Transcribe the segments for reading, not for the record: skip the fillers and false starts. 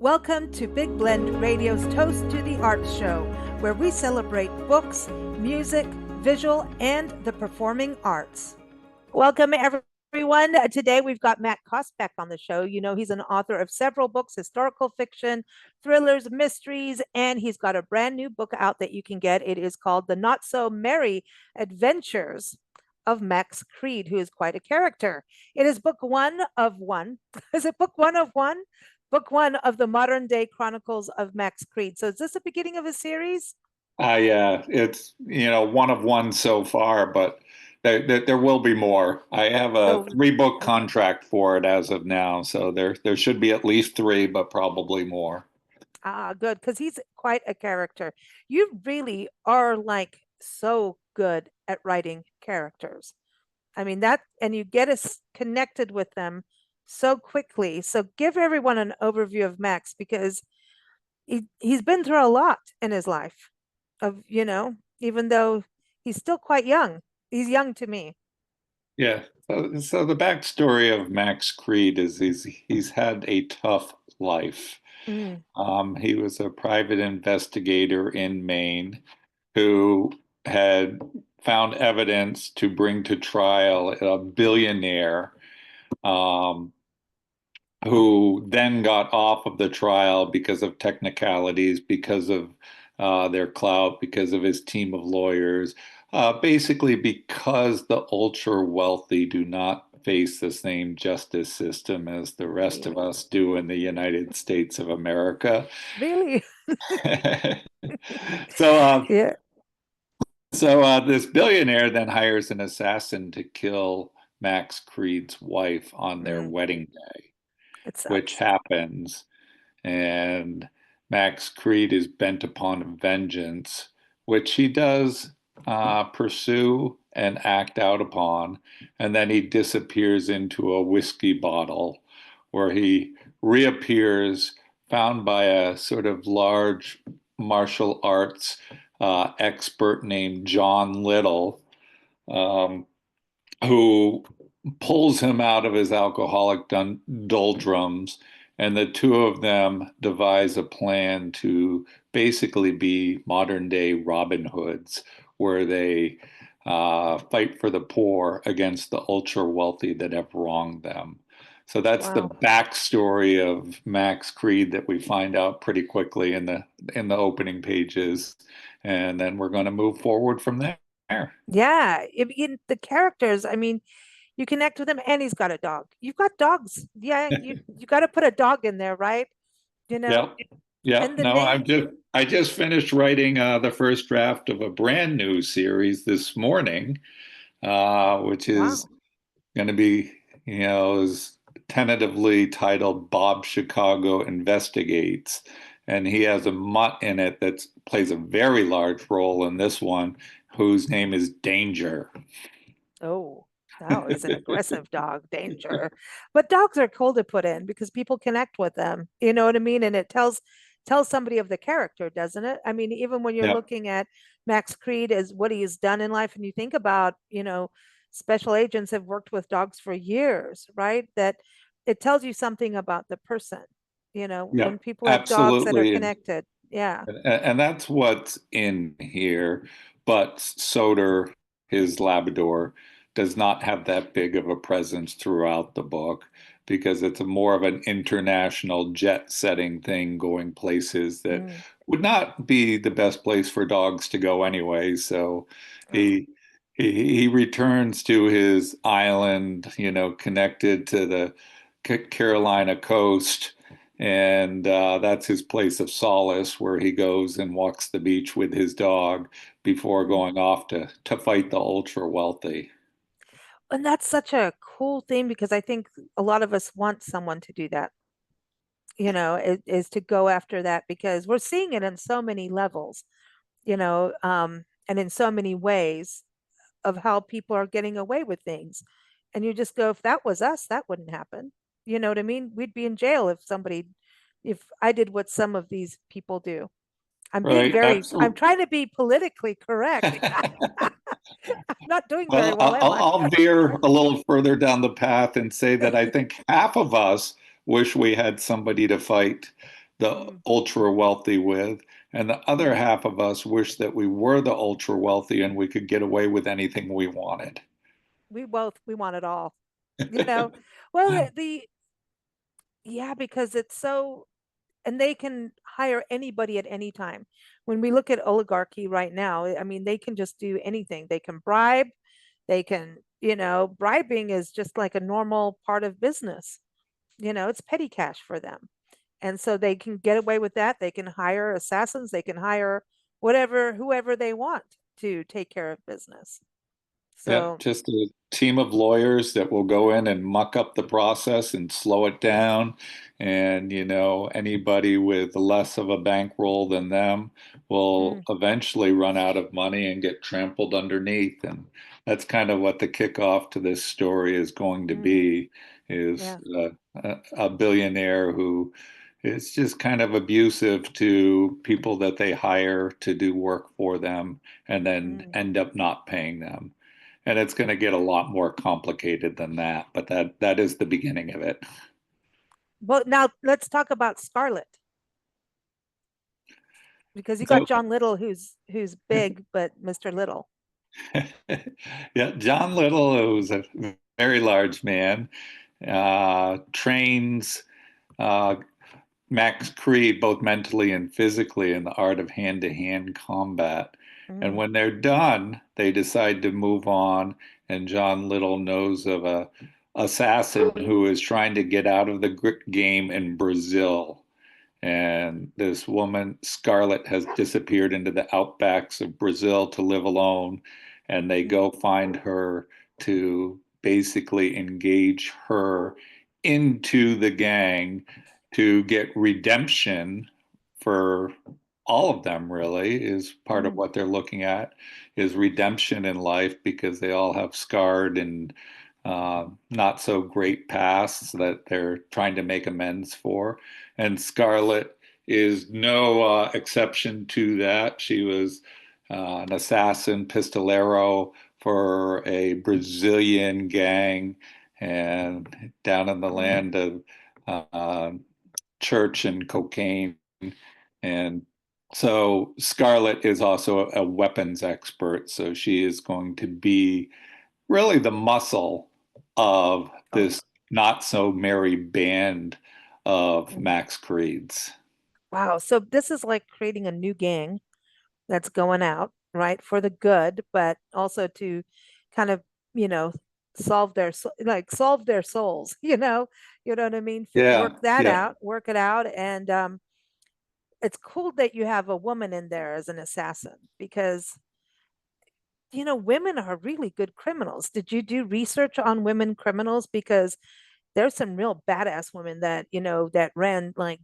Welcome to Big Blend Radio's Toast to the Arts Show, where we celebrate books, music, visual, and the performing arts. Welcome, everyone. Today we've got Matt Kosbeck on the show. You know, he's an author of several books, historical fiction, thrillers, mysteries, and he's got a brand new book out that you can get. It is called The Not So Merry Adventures of Max Creed, who is quite a character. It is book one of one. Is it book one of one? Book one of the modern day Chronicles of Max Creed. So is this the beginning of a series? Yeah, it's one of one so far, but there will be more. I have a So, three-book okay. contract for it as of now, so there should be at least three, but probably more. Good, because he's quite a character. You really are like so good at writing characters. I mean, that, and you get us connected with them so quickly. So give everyone an overview of Max because he's been through a lot in his life even though he's still quite young. He's young to me. Yeah. So the backstory of Max Creed is he's had a tough life. Mm, He was a private investigator in Maine who had found evidence to bring to trial a billionaire um, who then got off of the trial because of technicalities, because of their clout, because of his team of lawyers, basically because the ultra wealthy do not face the same justice system as the rest of really? us do in the United States of America. Really? so, uh, Yeah. so this billionaire then hires an assassin to kill Max Creed's wife on their Mm, wedding day, it which sucks. happens. And Max Creed is bent upon vengeance, which he does pursue and act out upon. And then he disappears into a whiskey bottle where he reappears, found by a sort of large martial arts expert named John Little, um, who pulls him out of his alcoholic doldrums, and the two of them devise a plan to basically be modern day Robin Hoods, where they fight for the poor against the ultra wealthy that have wronged them. So that's the Wow. backstory of Max Creed that we find out pretty quickly in the opening pages, and then we're going to move forward from there. Yeah. In the characters, I mean, you connect with him and he's got a dog. You've got dogs. Yeah, you got to put a dog in there, right? You know, Yep. Yep. and the No, names. I just finished writing the first draft of a brand new series this morning, which is Wow. going to be, is tentatively titled Bob Chicago Investigates. And he has a mutt in it that plays a very large role in this one, whose name is Danger. Oh, no, he's an aggressive dog, danger. But dogs are cool to put in because people connect with them. You know what I mean? And it tells somebody of the character, doesn't it? I mean, even when you're Yep. looking at Max Creed as what he's done in life, and you think about, special agents have worked with dogs for years, right? That it tells you something about the person, when Yep. people have dogs that are Absolutely. connected. Yeah. And that's what's in here. But Soder, his Labrador, does not have that big of a presence throughout the book because it's more of an international jet setting thing, going places that Mm. would not be the best place for dogs to go anyway. So Oh. he he returns to his island, connected to the Carolina coast, and that's his place of solace where he goes and walks the beach with his dog before Mm. going off to fight the ultra wealthy. And that's such a cool thing because I think a lot of us want someone to do that, is to go after that because we're seeing it in so many levels, and in so many ways of how people are getting away with things. And you just go, if that was us, that wouldn't happen. You know what I mean? We'd be in jail if I did what some of these people do. Right, I'm absolutely. trying to be politically correct. I'm not doing very Well, well, am I? I'll veer a little further down the path and say that I think half of us wish we had somebody to fight the Mm. ultra wealthy with. And the other half of us wish that we were the ultra wealthy and we could get away with anything we wanted. We want it all, you know. Well, yeah, because it's so, and they can hire anybody at any time. When we look at oligarchy right now, I mean, they can just do anything. They can bribe, they can, bribing is just like a normal part of business. It's petty cash for them. And so they can get away with that. They can hire assassins, they can hire whoever they want to take care of business. Yeah, So, just a team of lawyers that will go in and muck up the process and slow it down. And, anybody with less of a bankroll than them will mm, eventually run out of money and get trampled underneath. And that's kind of what the kickoff to this story is going to mm, be, is yeah. a billionaire who is just kind of abusive to people that they hire to do work for them and then Mm. end up not paying them. And it's going to get a lot more complicated than that, but that is the beginning of it. Well, now let's talk about Scarlett, because you got So, John Little, who's big, but Mr. Little. yeah, John Little, who was a very large man, trains uh, Max Creed both mentally and physically in the art of hand-to-hand combat. And Mm, when they're done, they decide to move on. And John Little knows of a assassin who is trying to get out of the game in Brazil. And this woman, Scarlett, has disappeared into the outbacks of Brazil to live alone. And they mm, go find her to basically engage her into the gang to get redemption for all of them, really, is part of mm, what they're looking at, is redemption in life because they all have scarred and not so great pasts that they're trying to make amends for. And Scarlett is no exception to that. She was an assassin, pistolero for a Brazilian gang and down in the mm. land of uh, church and cocaine. And so Scarlett is also a weapons expert. So she is going to be really the muscle of Oh, this not so merry band of mm. Max Creeds. Wow. So this is like creating a new gang that's going out, right, for the good, but also to kind of, you know, solve their souls, you know what I mean? Yeah, Work that yeah. out, work it out. And it's cool that you have a woman in there as an assassin because, women are really good criminals. Did you do research on women criminals? Because there's some real badass women that, that ran like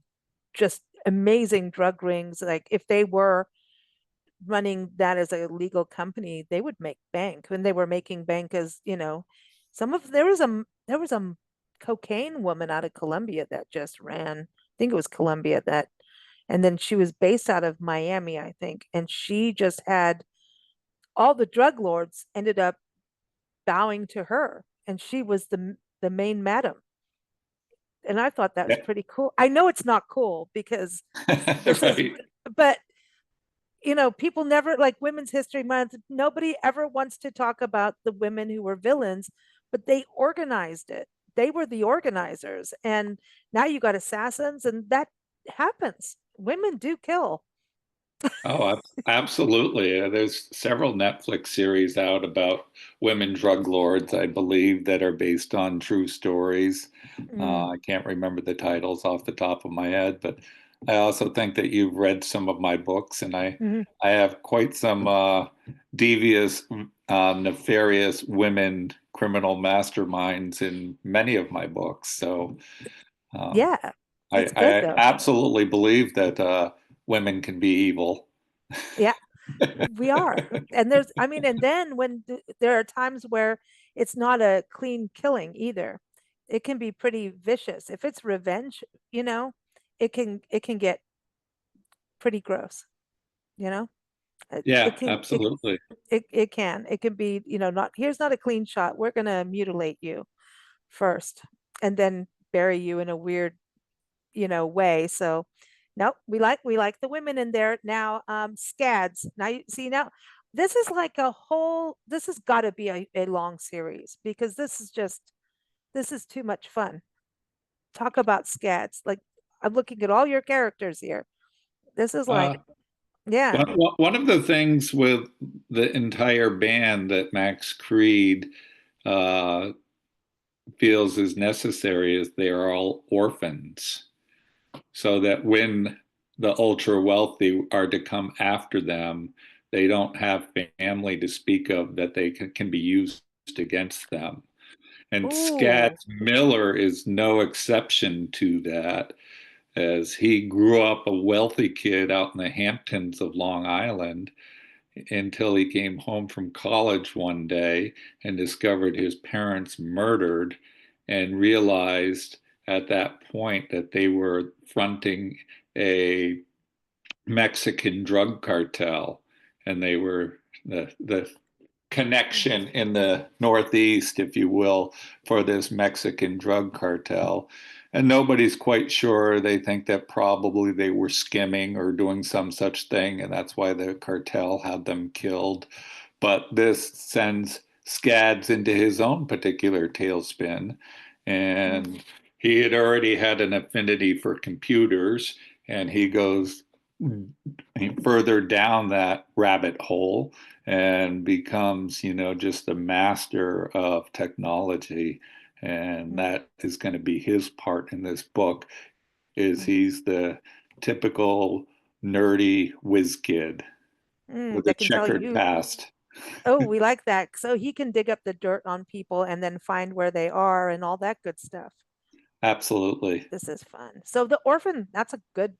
just amazing drug rings. Like if they were running that as a legal company, they would make bank. When they were making bank as, some of there was a cocaine woman out of Colombia that just ran. I think it was Colombia that, and then she was based out of Miami, I think, and she just had all the drug lords ended up bowing to her, and she was the main madam. And I thought that was Yeah. pretty cool. I know it's not cool because this is, Right. but people never, like Women's History Month, nobody ever wants to talk about the women who were villains, but they organized it. They were the organizers. And now you got assassins, and that happens. Women do kill. Oh, absolutely. There's several Netflix series out about women drug lords, I believe, that are based on true stories. Mm, I can't remember the titles off the top of my head, but I also think that you've read some of my books, and I mhm. I have quite some devious, nefarious women criminal masterminds in many of my books. So um, Yeah, I, it's good I though. absolutely believe that women can be evil. Yeah, we are. And I mean, and then when there are times where it's not a clean killing either. It can be pretty vicious. If it's revenge, it can get pretty gross, you know? It Yeah, can absolutely. it can be, not, here's not a clean shot. We're going to mutilate you first and then bury you in a weird, way. So Nope, we like the women in there now. Scads. Now you see now, this is like a whole. This has got to be a long series because this is too much fun. Talk about scads. Like I'm looking at all your characters here. This is like, Uh, yeah. one of the things with the entire band that Max Creed uh, feels is necessary is they are all orphans, so that when the ultra wealthy are to come after them, they don't have family to speak of that they can be used against them. And Ooh. Scats Miller is no exception to that, as he grew up a wealthy kid out in the Hamptons of Long Island until he came home from college one day and discovered his parents murdered and realized at that point that they were fronting a Mexican drug cartel, and they were the connection in the Northeast, if you will, for this Mexican drug cartel. And nobody's quite sure. They think that probably they were skimming or doing some such thing, and that's why the cartel had them killed. But this sends Scads into his own particular tailspin. Mm, And he had already had an affinity for computers, and he goes further down that rabbit hole and becomes, just the master of technology. And mm, that is going to be his part in this book, is mm, he's the typical nerdy whiz kid with a that can tell checkered you. past. Oh, we like that. So he can dig up the dirt on people and then find where they are and all that good stuff. Absolutely. This is fun. So the orphan, that's a good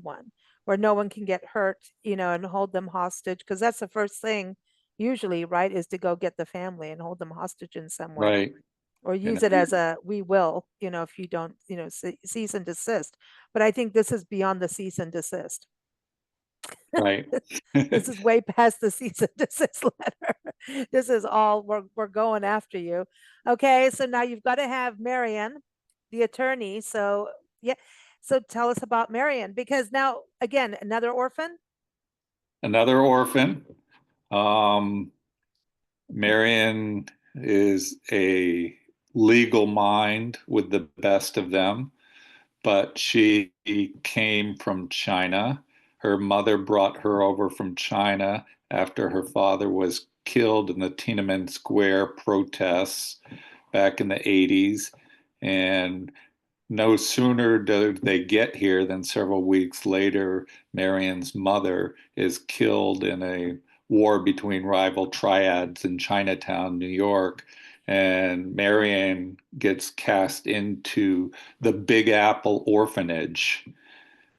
one where no one can get hurt, and hold them hostage because that's the first thing usually, right, is to go get the family and hold them hostage in some way Right. or You use know, it as a we will, if you don't, cease and desist. But I think this is beyond the cease and desist. right. This is way past the cease and desist letter. This is all we're going after you. Okay, so now you've got to have Marion, the attorney. So yeah, so tell us about Marion because now again another orphan. Another orphan. Um, Marion is a legal mind with the best of them, but she came from China. Her mother brought her over from China after her father was killed in the Tiananmen Square protests back in the 80s. And no sooner do they get here than several weeks later, Marion's mother is killed in a war between rival triads in Chinatown, New York. And Marion gets cast into the Big Apple orphanage,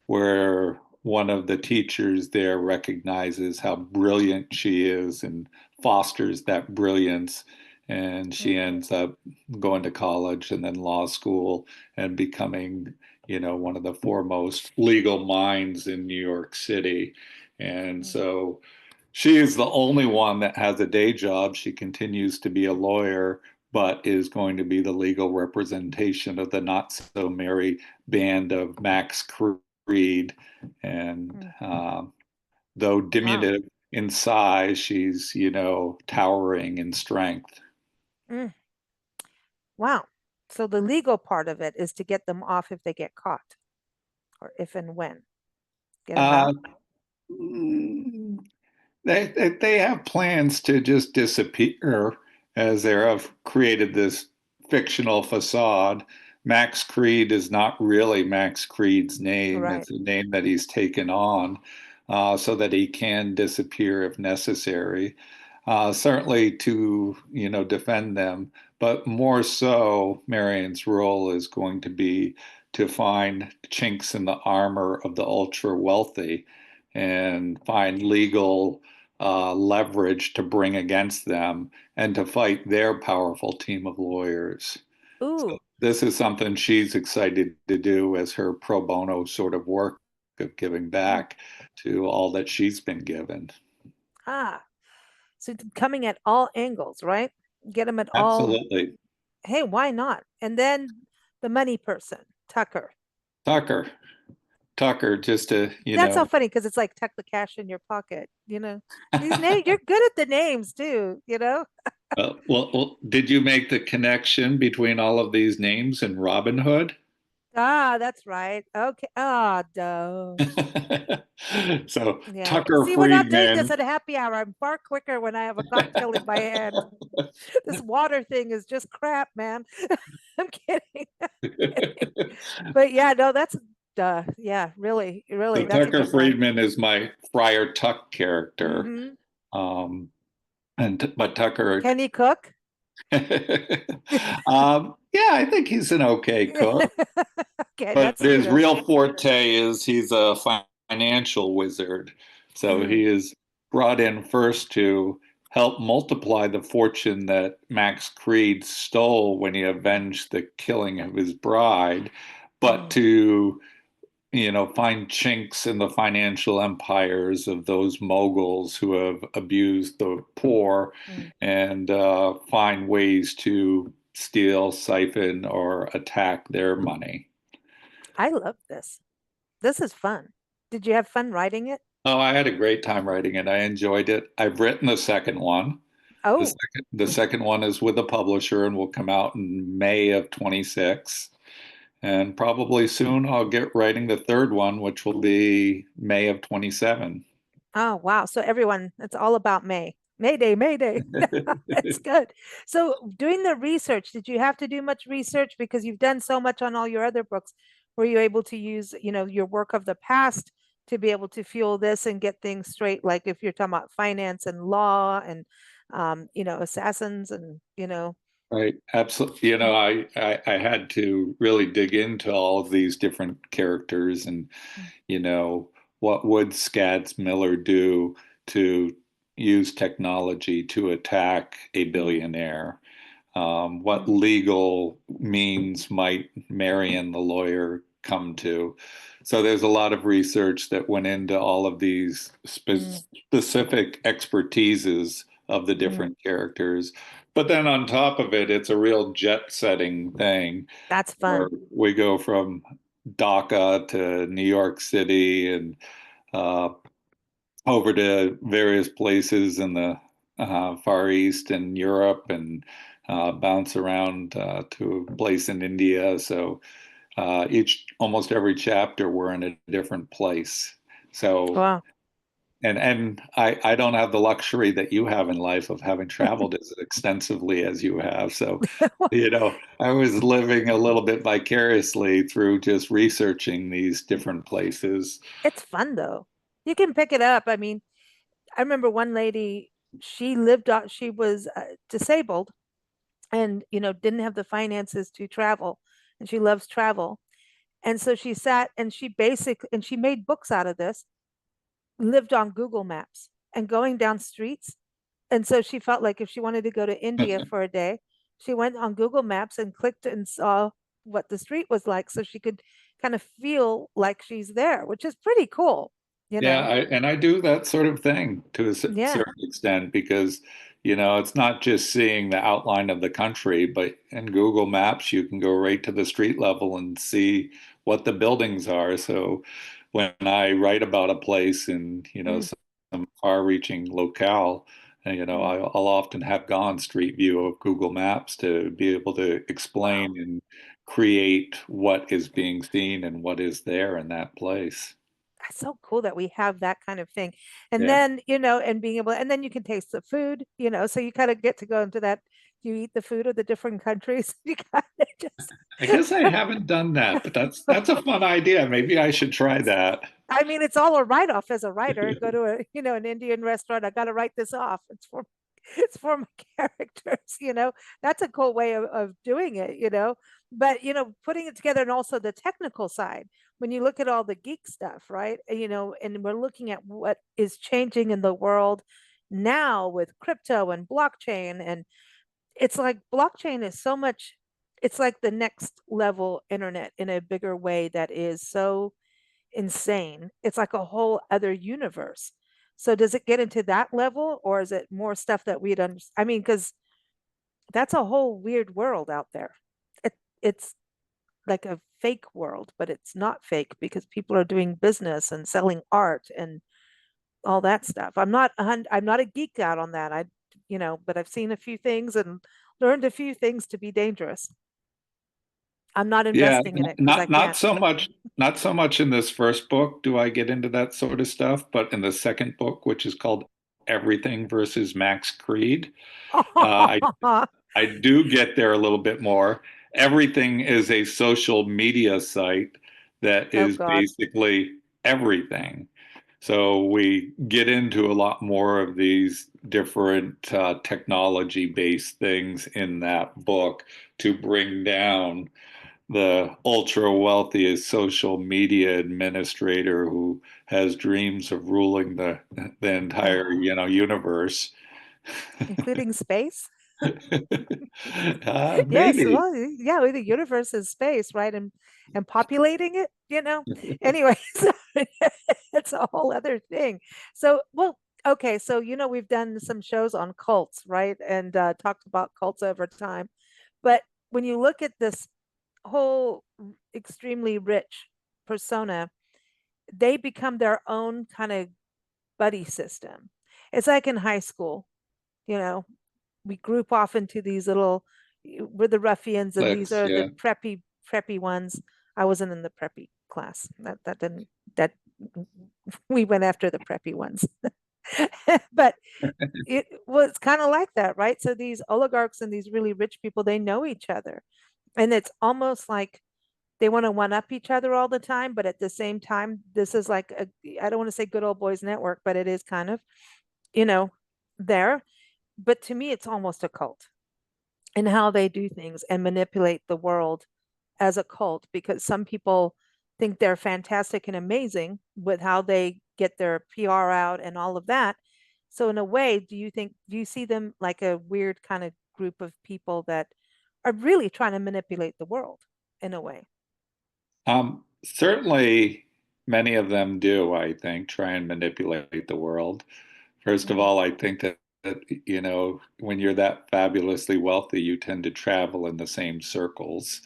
where one of the teachers there recognizes how brilliant she is and fosters that brilliance. And she Mm, ends up going to college and then law school and becoming, one of the foremost legal minds in New York City. And mm, so she is the only one that has a day job. She continues to be a lawyer, but is going to be the legal representation of the not so merry band of Max Creed. And mm. though Wow. diminutive in size, she's, towering in strength. Mm, wow. So the legal part of it is to get them off if they get caught or if and when get them Uh, out. mm, they have plans to just disappear, as they have created this fictional facade. Max Creed is not really Max Creed's name. Right. It's a name that he's taken on, so that he can disappear if necessary. Certainly to, defend them, but more so, Marion's role is going to be to find chinks in the armor of the ultra wealthy and find legal leverage to bring against them and to fight their powerful team of lawyers. So Ooh. this is something she's excited to do as her pro bono sort of work of giving Mm, back to all that she's been given. ah. So coming at all angles, right? Get them at all. Absolutely. Hey, why not? And then the money person, Tucker. Tucker. Tucker, just to, That's so funny because it's like tuck the cash in your pocket, you know. These names, you're good at the names too, you know. did you make the connection between all of these names and Robin Hood? Ah, that's right. Okay. Ah, duh. So Yeah. Tucker See, we're not doing this Friedman. at a happy hour. I'm far quicker when I have a cocktail in my hand. This water thing is just crap, man. I'm kidding. But yeah, no, that's duh. Yeah, really, really, So that's a Tucker good one. Friedman is my Friar Tuck character. Hmm. Um, but Tucker, Can he cook? yeah, I think he's an okay cook. Okay, But that's, his real forte is he's a financial wizard. So mm, he is brought in first to help multiply the fortune that Max Creed stole when he avenged the killing of his bride, but mm, to find chinks in the financial empires of those moguls who have abused the poor mm. and find ways to steal, siphon, or attack their money. I love this. This is fun. Did you have fun writing it? Oh, I had a great time writing it. I enjoyed it. I've written the second one. Oh, The second one is with a publisher and will come out in May of 26. And probably soon I'll get writing the third one, which will be May of 27. oh, wow. So everyone, it's all about May. Mayday, Mayday. It's good. So doing the research, did you have to do much research because you've done so much on all your other books? Were you able to use, your work of the past to be able to fuel this and get things straight? Like if you're talking about finance and law and assassins and Right, absolutely. I had to really dig into all of these different characters and, you know, what would Scads Miller do to use technology to attack a Mm, billionaire? What mm, legal means might Marion, the lawyer, come to? So there's a lot of research that went into all of these mm, specific expertises of the mm. different characters. But then on top of it, it's a real jet setting thing That's where fun. we go from Dhaka to New York City and uh, over to various places in the Far East and Europe and bounce around to a place in India. So almost every chapter, we're in a different place. So, Wow. and I don't have the luxury that you have in life of having traveled as extensively as you have. So, I was living a little bit vicariously through just researching these different places. It's fun though. You can pick it up. I mean, I remember one lady, she lived on, she was disabled and, didn't have the finances to travel. And she loves travel. And so she sat and she made books out of this, lived on Google Maps and going down streets. And so she felt like if she wanted to go to India for a day, she went on Google Maps and clicked and saw what the street was like so she could kind of feel like she's there, which is pretty cool, you Yeah, know? and I do that sort of thing to a Yeah. certain extent because, it's not just seeing the outline of the country, but in Google Maps, you can go right to the street level and see what the buildings are. So when I write about a place in, Mm, some far-reaching locale, mm. I'll often have gone street view of Google Maps to be able to Wow. explain and create what is being seen and what is there in that place. That's so cool that we have that kind of thing. And Yeah. then, and being able, and then you can taste the food, so you kind of get to go into that. You eat the food of the different countries. You kind of just, I guess I haven't done that, but that's a fun idea. Maybe I should try it's, that. I mean, it's all a write-off as a writer. Go to an Indian restaurant. I got to write this off. It's for my characters, That's a cool way of doing it, But putting it together and also the technical side, when you look at all the geek stuff, right? And we're looking at what is changing in the world now with crypto and blockchain. And it's like blockchain is so much, it's like the next level internet in a bigger way that is so insane. It's like a whole other universe. So does it get into that level or is it more stuff that we'd understand? I mean, because that's a whole weird world out there. It's like a fake world, but it's not fake because people are doing business and selling art and all that stuff. I'm not a geek out on that. But I've seen a few things and learned a few things to be dangerous. I'm not Yeah, investing in it because I not can't. so much, not so much in this first book do I get into that sort of stuff, but in the second book, which is called Everything versus Max Creed, uh, I do get there a little bit more. Everything is a social media site that Oh is God. basically everything. So we get into a lot more of these different technology-based things in that book to bring down the ultra wealthiest social media administrator who has dreams of ruling the entire, Oh, universe. including space? Yes, Maybe. well, yeah, the universe is space, right? And populating it, Anyway, so it's a whole other thing. So, well, okay, so we've done some shows on cults, right? And talked about cults over time. But when you look at this whole extremely rich persona, they become their own kind of buddy system. It's like in high school, you know, we group off into these little, we're the ruffians and these Let's, are the yeah. preppy ones. I wasn't in the preppy class. That didn't that we went after the preppy ones. But it was kind of like that, right? So these oligarchs and these really rich people, they know each other. And it's almost like they want to one up each other all the time, but at the same time, this is like I don't want to say good old boys network, but it is kind of, you know, there. But to me, it's almost a cult in how they do things and manipulate the world as a cult because some people think they're fantastic and amazing with how they get their PR out and all of that. So in a way, do you see them like a weird kind of group of people that are really trying to manipulate the world in a way? Certainly, many of them do, I think, try and manipulate the world. First of Mhm. all, I think that, when you're that fabulously wealthy, you tend to travel in the same circles.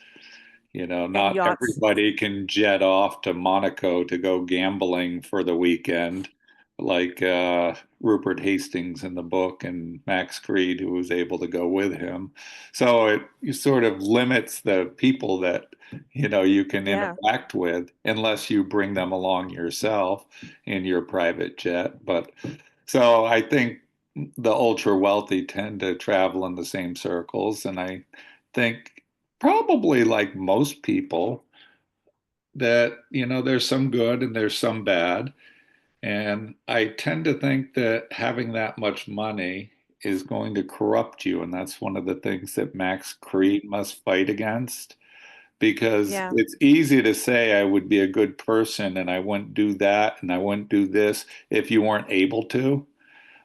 And Not yachts. everybody can jet off to Monaco to go gambling for the weekend, like Rupert Hastings in the book and Max Creed, who was able to go with him. So it sort of limits the people that you can Yeah. interact with unless you bring them along yourself in your private jet. But so I think the ultra wealthy tend to travel in the same circles, and I think probably like most people that there's some good and there's some bad, and I tend to think that having that much money is going to corrupt you, and that's one of the things that Max Creed must fight against, because Yeah. it's easy to say I would be a good person and I wouldn't do that and I wouldn't do this if you weren't able to.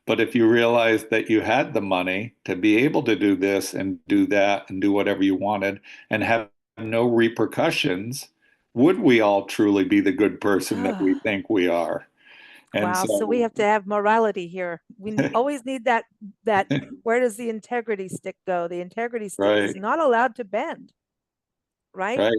But if you realized that you had the money to be able to do this and do that and do whatever you wanted and have no repercussions, would we all truly be the good person that we think we are? And Wow. So we so, have to have morality here. We always need that where does the integrity stick go? The integrity stick is right, not allowed to bend, right? right.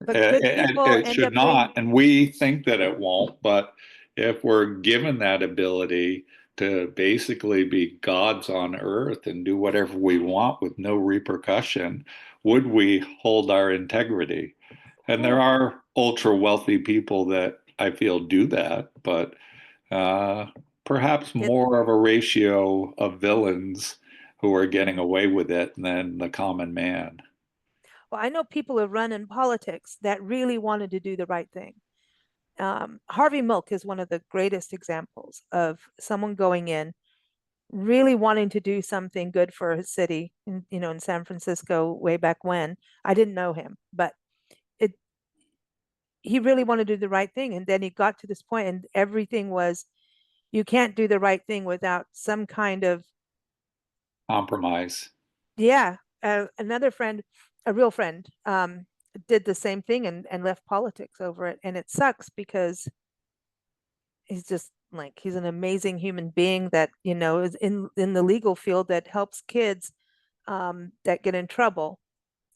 But good people It end should up doing, not, and we think that it won't. But if we're given that ability to basically be gods on earth and do whatever we want with no repercussion, would we hold our integrity? And there well, are ultra wealthy people that I feel do that, but uh, perhaps it, more of a ratio of villains who are getting away with it than the common man. well, I know people who run in politics that really wanted to do the right thing. Harvey Milk is one of the greatest examples of someone going in, really wanting to do something good for his city, in San Francisco way back when. I didn't know him, but it he really wanted to do the right thing. And then he got to this point, and everything was, you can't do the right thing without some kind of, Compromise. yeah. Another friend, a real friend, did the same thing and left politics over it. And it sucks because he's just like, he's an amazing human being that, is in the legal field that helps kids that get in trouble.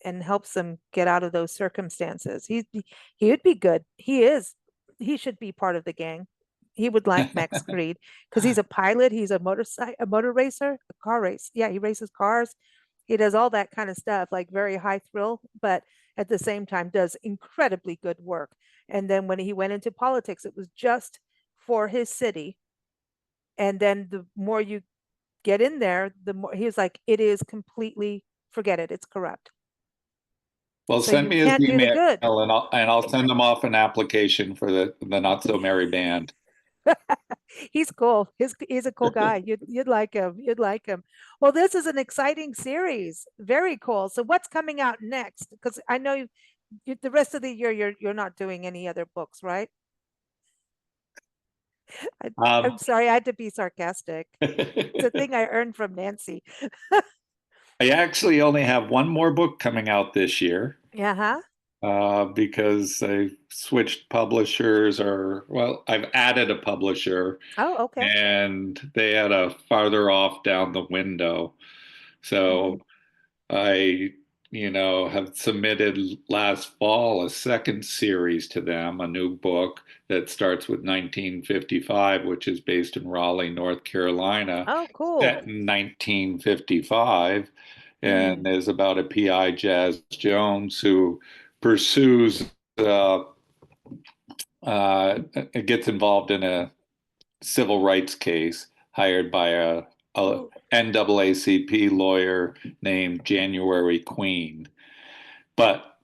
and helps them get out of those circumstances. He would be good. He should be part of the gang. He would like Max Creed because he's a pilot. He's a motor racer, a car race. Yeah, he races cars. He does all that kind of stuff, like very high thrill, but at the same time does incredibly good work. And then when he went into politics, it was just for his city. And then the more you get in there, the more he was like, it is completely, forget it, it's corrupt. Well, So send you me his can't do the email good. and I'll send him off an application for the Not So Merry Band. He's cool. He's a cool guy. You'd like him. You'd like him. Well, this is an exciting series. Very cool. So what's coming out next? Because I know the rest of the year you're not doing any other books, right? I, Um, I'm sorry, I had to be sarcastic. It's a thing I earned from Nancy. I actually only have one more book coming out this year Yeah, huh? because I switched publishers, or well, I've added a publisher, Oh, okay. and they had a farther off down the window. Mm. So I, have submitted last fall a second series to them, a new book that starts with 1955, which is based in Raleigh, North Carolina, Oh, cool. set in 1955, and Mm. is about a PI, Jazz Jones, who pursues, uh, gets involved in a civil rights case hired by a Ooh, NAACP lawyer named January Queen. But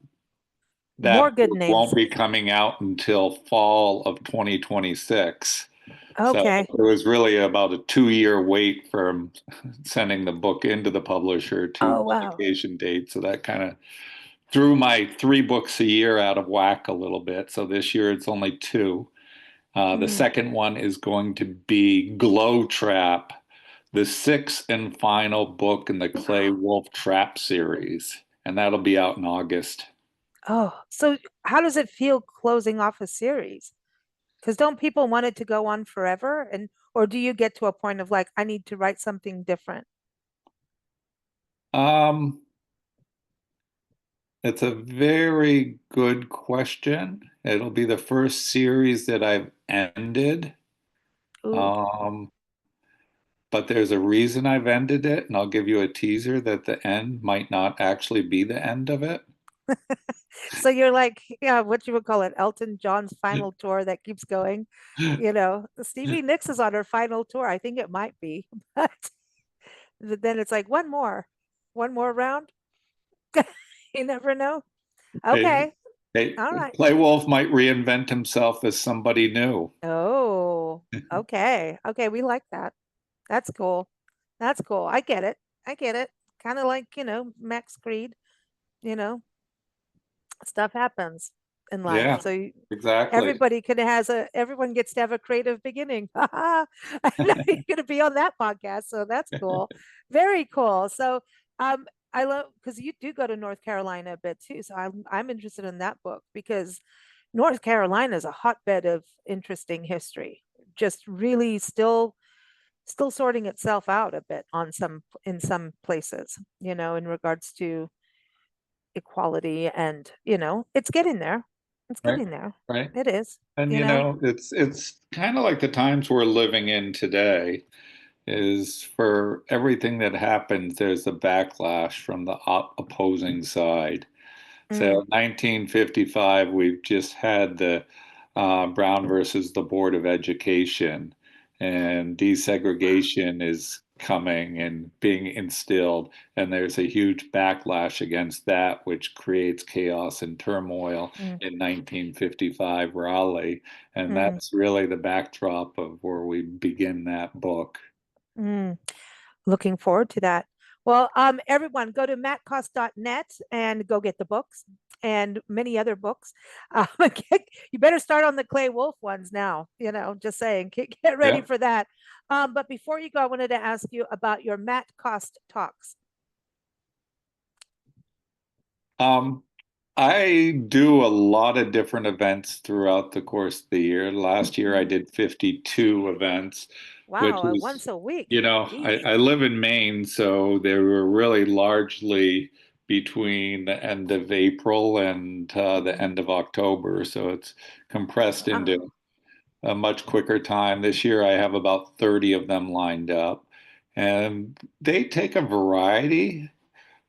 more that good book won't names. be coming out until fall of 2026. So Okay. it was really about a 2-year wait from sending the book into the publisher to Oh, wow. publication date. So that kind of threw my 3 books a year out of whack a little bit. So this year it's only 2. The Mm. second one is going to be Glow Trap, the sixth and final book in the Clay Wolf Trap series. And that'll be out in August. Oh, so how does it feel closing off a series? Because don't people want it to go on forever? And or do you get to a point of like, I need to write something different? Um, it's a very good question. It'll be the first series that I've ended. Ooh. Um, but there's a reason I've ended it, and I'll give you a teaser that the end might not actually be the end of it. So you're like, yeah, what you would call it, Elton John's final tour that keeps going. Stevie Nicks is on her final tour. I think it might be, but then it's like one more round. You never know. Hey, Okay. hey, All right. Clay Wolf might reinvent himself as somebody new. Oh, okay. Okay. We like that. That's cool. That's cool. I get it. I get it. Kind of like, Max Creed, you know, stuff happens in life. Yeah, So exactly. everyone gets to have a creative beginning. I know you're going to be on that podcast, so that's cool. Very cool. So, I love because you do go to North Carolina a bit too. So I'm interested in that book because North Carolina is a hotbed of interesting history. Just really still sorting itself out a bit in some places, in regards to equality and it's getting there. It's Right, getting there. right. It is, And you know. it's kind of like the times we're living in today is for everything that happens, there's a backlash from the opposing side. Mm, So 1955, we've just had the Brown versus the Board of Education, and desegregation is coming and being instilled, and there's a huge backlash against that, which creates chaos and turmoil mm, in 1955 Raleigh, and mm, that's really the backdrop of where we begin that book. mm. Looking forward to that. Well, everyone go to mattcost.net and go get the books and many other books. Um, you better start on the Clay Wolf ones now, just saying, get ready Yeah. for that. But before you go, I wanted to ask you about your Matt Cost talks. Um, I do a lot of different events throughout the course of the year. Last year I Mhm. did 52 events, which Wow, is, once a week. I, Geez. I live in Maine, so they were really largely between the end of April and the end of October. So it's compressed into a much quicker time. This year I have about 30 of them lined up, and they take a variety.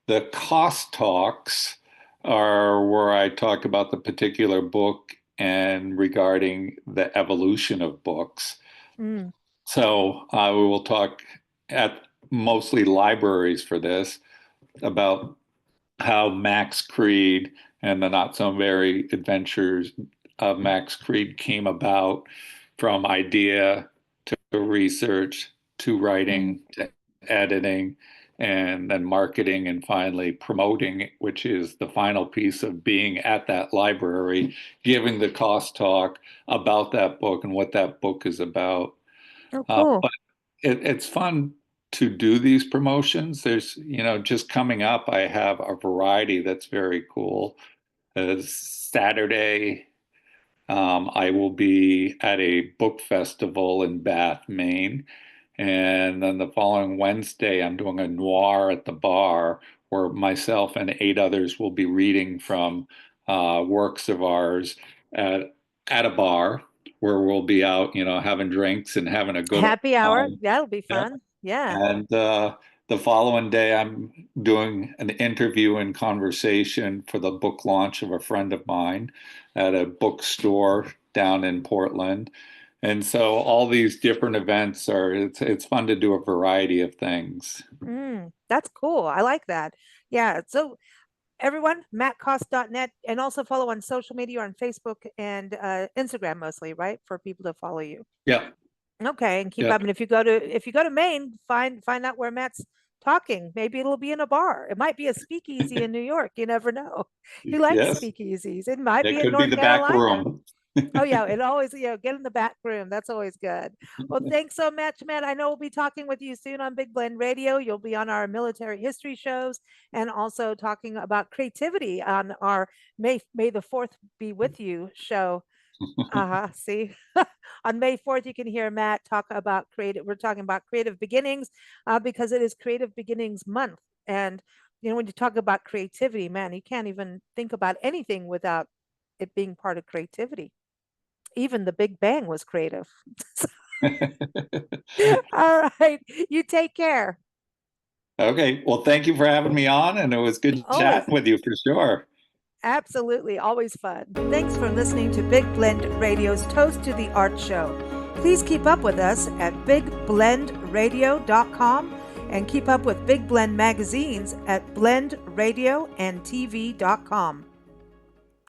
The cost talks are where I talk about the particular book and regarding the evolution of books. Mm. So we will talk at mostly libraries for this about how Max Creed and the Not So Very Adventures of Max Creed came about, from idea to research to writing to editing and then marketing and finally promoting, which is the final piece of being at that library, giving the cost talk about that book and what that book is about. Oh, cool. But it's fun to do these promotions. There's, just coming up, I have a variety that's very cool. Saturday, I will be at a book festival in Bath, Maine. And then the following Wednesday, I'm doing a noir at the bar where myself and 8 others will be reading from works of ours at a bar where we'll be out, having drinks and having a good Happy hour. time. That'll be Yeah. fun. Yeah. And the following day, I'm doing an interview and conversation for the book launch of a friend of mine at a bookstore down in Portland. And so all these different events it's fun to do a variety of things. That's cool. I like that. Yeah. So everyone, mattcost.net, and also follow on social media on Facebook and Instagram mostly, right? For people to follow you. Yeah. Okay, and keep Yeah. up. And if you go to Maine, find out where Matt's talking. Maybe it'll be in a bar. It might be a speakeasy in New York. You never know. He likes Yes. speakeasies. It might It be in could be North the back Carolina. room. Oh yeah, it always, get in the back room. That's always good. Well, thanks so much, Matt. I know we'll be talking with you soon on Big Blend Radio. You'll be on our military history shows and also talking about creativity on our May the 4th be with you show. See, on May 4th, you can hear Matt talk about creative. We're talking about creative beginnings because it is Creative Beginnings Month. And, when you talk about creativity, man, you can't even think about anything without it being part of creativity. Even the Big Bang was creative. All right. You take care. Okay. Well, thank you for having me on, and it was good Always. chatting with you for sure. Absolutely. Always fun. Thanks for listening to Big Blend Radio's Toast to the Art Show. Please keep up with us at bigblendradio.com and keep up with Big Blend magazines at blendradioandtv.com.